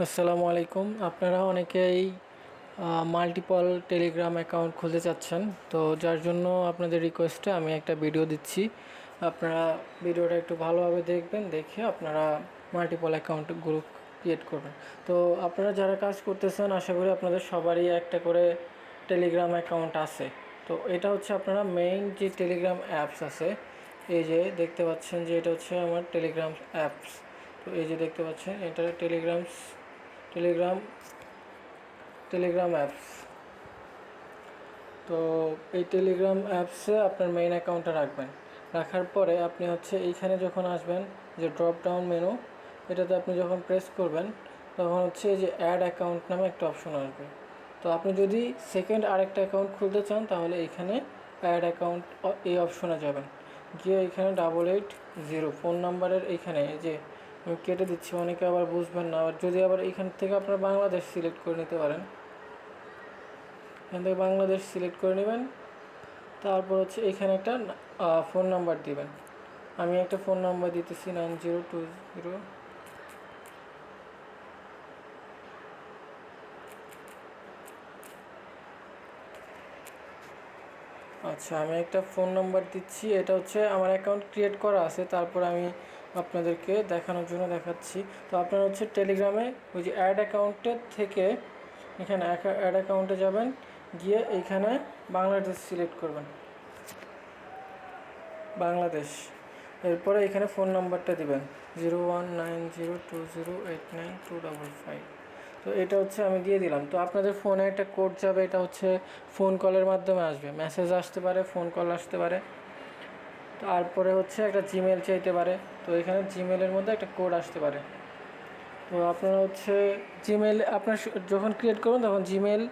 আসসালামু আলাইকুম। আপনারা অনেকেই মাল্টিপল টেলিগ্রাম অ্যাকাউন্ট খুলতে চাচ্ছেন, তো যার জন্য আপনাদের রিকোয়েস্টে আমি একটা ভিডিও দিচ্ছি। আপনারা ভিডিওটা একটু ভালোভাবে দেখবেন, দেখে আপনারা মাল্টিপল অ্যাকাউন্ট গ্রুপ ক্রিয়েট করবেন। তো আপনারা যারা কাজ করতেছেন, আশা করি আপনাদের সবারই একটা করে টেলিগ্রাম অ্যাকাউন্ট আছে। তো এটা হচ্ছে আপনারা মেইন যে টেলিগ্রাম অ্যাপস আছে, এই যে দেখতে পাচ্ছেন যে এটা হচ্ছে আমার টেলিগ্রাম অ্যাপস। তো এই যে দেখতে পাচ্ছেন এটা টেলিগ্রাম টেলিগ্রাম অ্যাপস। তো এই টেলিগ্রাম অ্যাপসে আপনার মেইন অ্যাকাউন্টটা রাখবেন। রাখার পরে আপনি হচ্ছে এইখানে যখন আসবেন, যে ড্রপ ডাউন মেনু, এটাতে আপনি যখন প্রেস করবেন তখন হচ্ছে এই যে অ্যাড অ্যাকাউন্ট নামে একটা অপশন আসবে। তো আপনি যদি সেকেন্ড আরেকটা অ্যাকাউন্ট খুলতে চান তাহলে এইখানে অ্যাড অ্যাকাউন্ট এই অপশনে যাবেন, গিয়ে এখানে 88 ফোন নাম্বারের এইখানে যে আমি কেটে দিচ্ছি, অনেকে আবার বুঝবেন না। যদি আবার এখান থেকে আপনার বাংলাদেশ সিলেক্ট করে নিতে পারেন, এখান থেকে বাংলাদেশ সিলেক্ট করে নেবেন। তারপর হচ্ছে এখানে একটা ফোন নাম্বার দিবেন। আমি একটা ফোন নাম্বার দিতেছি 9020। আচ্ছা, আমি একটা ফোন নাম্বার দিচ্ছি। এটা হচ্ছে আমার অ্যাকাউন্ট ক্রিয়েট করা আছে, তারপর আমি আপনাদেরকে দেখানোর জন্য দেখাচ্ছি। তো আপনারা হচ্ছে টেলিগ্রামে ওই যে অ্যাড অ্যাকাউন্টের থেকে এখানে অ্যাড অ্যাকাউন্টে যাবেন, গিয়ে এইখানে বাংলাদেশ সিলেক্ট করবেন, বাংলাদেশ। এরপরে এখানে ফোন নাম্বারটা দিবেন 0190208925। তো এটা হচ্ছে আমি দিয়ে দিলাম। তো আপনাদের ফোনে একটা কোড যাবে, এটা হচ্ছে ফোন কলের মাধ্যমে আসবে, মেসেজ আসতে পারে, ফোন কল আসতে পারে। তারপরে হচ্ছে একটা জিমেল চাইতে পারে, তো এখানে জিমেলের মধ্যে একটা কোড আসতে পারে। তো আপনারা হচ্ছে জিমেল আপনার যখন ক্রিয়েট করবেন তখন জিমেল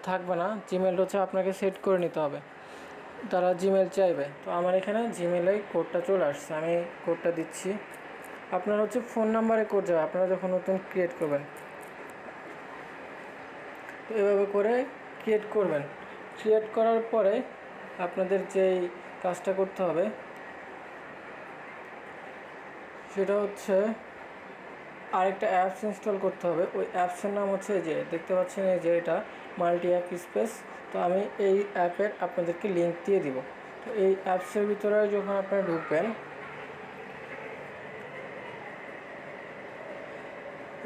থাকবে না, জিমেল হচ্ছে আপনাকে সেট করে নিতে হবে, তারা জিমেল চাইবে। তো আমার এখানে জিমেলে কোডটা চলে আসছে, আমি কোডটা দিচ্ছি। আপনার হচ্ছে ফোন নাম্বারে কোড যাবে আপনারা যখন নতুন ক্রিয়েট করবেন। তো এভাবে করে ক্রিয়েট করবেন। ক্রিয়েট করার পরে আপনাদের যেই কাজটা করতে হবে সেটা হচ্ছে আরেকটা অ্যাপস ইনস্টল করতে হবে। ওই অ্যাপসের নাম হচ্ছে যে দেখতে পাচ্ছেন এই যে এটা মাল্টি অ্যাপ স্পেস। তো আমি এই অ্যাপের আপনাদেরকে লিঙ্ক দিয়ে দিব। তো এই অ্যাপসের ভিতরে যখন আপনারা ঢুকবেন,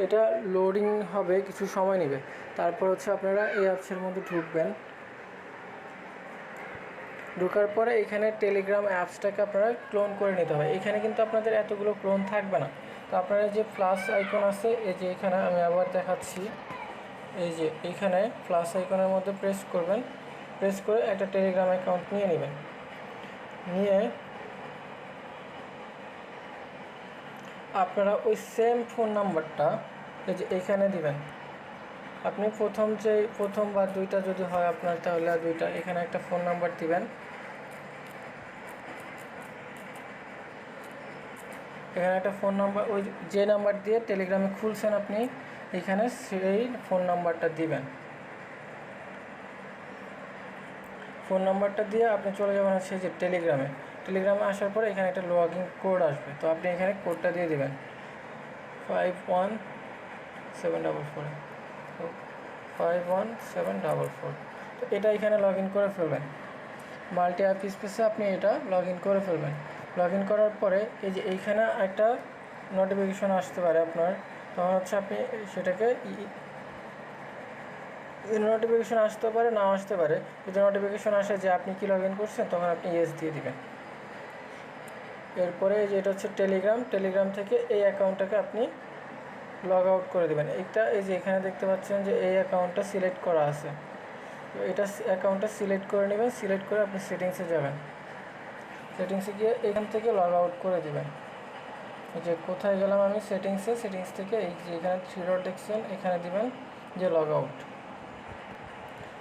এটা লোডিং হবে, কিছু সময় নেবে। তারপর হচ্ছে আপনারা এই অ্যাপসের মধ্যে ঢুকবেন। ঢোকার পরে এখানে টেলিগ্রাম অ্যাপসটাকে আপনারা ক্লোন করে নিতে হবে। এখানে কিন্তু আপনাদের এতগুলো ক্লোন থাকবে না। তো আপনারা যে প্লাস আইকন আছে, এই যে এখানে আমি আবার দেখাচ্ছি, এই যে এখানে প্লাস আইকনের মধ্যে প্রেস করবেন। প্রেস করে একটা টেলিগ্রাম অ্যাকাউন্ট নিয়ে নেবেন। নিয়ে আপনারা ওই সেম ফোন নাম্বারটা এই যে এখানে দিবেন। আপনি প্রথম বা দুইটা যদি হয় আপনার, তাহলে আর দুইটা, এখানে একটা ফোন নাম্বার দিবেন। এখানে একটা ফোন নাম্বার, ওই যে নাম্বার দিয়ে টেলিগ্রামে খুলছেন আপনি, এখানে সেই ফোন নাম্বারটা দিবেন। ফোন নাম্বারটা দিয়ে আপনি চলে যাবেন হচ্ছে যে টেলিগ্রামে আসার পরে এখানে একটা লগ ইন কোড আসবে। তো আপনি এখানে কোডটা দিয়ে দেবেন 51744 51744। তো এটা এখানে লগ ইন করে ফেলবেন। মাল্টি অ্যাপ স্পেসে আপনি এটা লগ ইন করে ফেলবেন। লগ ইন করার পরে এই যে এইখানে একটা নোটিফিকেশন আসতে পারে আপনার, তখন হচ্ছে আপনি সেটাকে নোটিফিকেশন আসতে পারে, নাও আসতে পারে। যদি নোটিফিকেশন আসে যে আপনি কি লগ ইন করছেন, তখন আপনি ইয়েস দিয়ে দিবেন। এরপরে যে এটা হচ্ছে টেলিগ্রাম থেকে এই অ্যাকাউন্টটাকে আপনি লগ আউট করে দেবেন। এটা এই যে এখানে দেখতে পাচ্ছেন যে এই অ্যাকাউন্টটা সিলেক্ট করা আছে, তো এটা অ্যাকাউন্টটা সিলেক্ট করে নেবেন। সিলেক্ট করে আপনি সেটিংসে যাবেন। সেটিংসে গিয়ে এখান থেকে লগ আউট করে দেবেন। এই যে কোথায় গেলাম আমি, সেটিংস থেকে এই যে এখানে 3 ডট দেখছেন, এখানে দিবেন যে লগ আউট।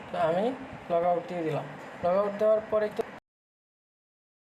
তো আমি লগ আউট দিয়ে দিলাম। লগ আউট দেওয়ার পরে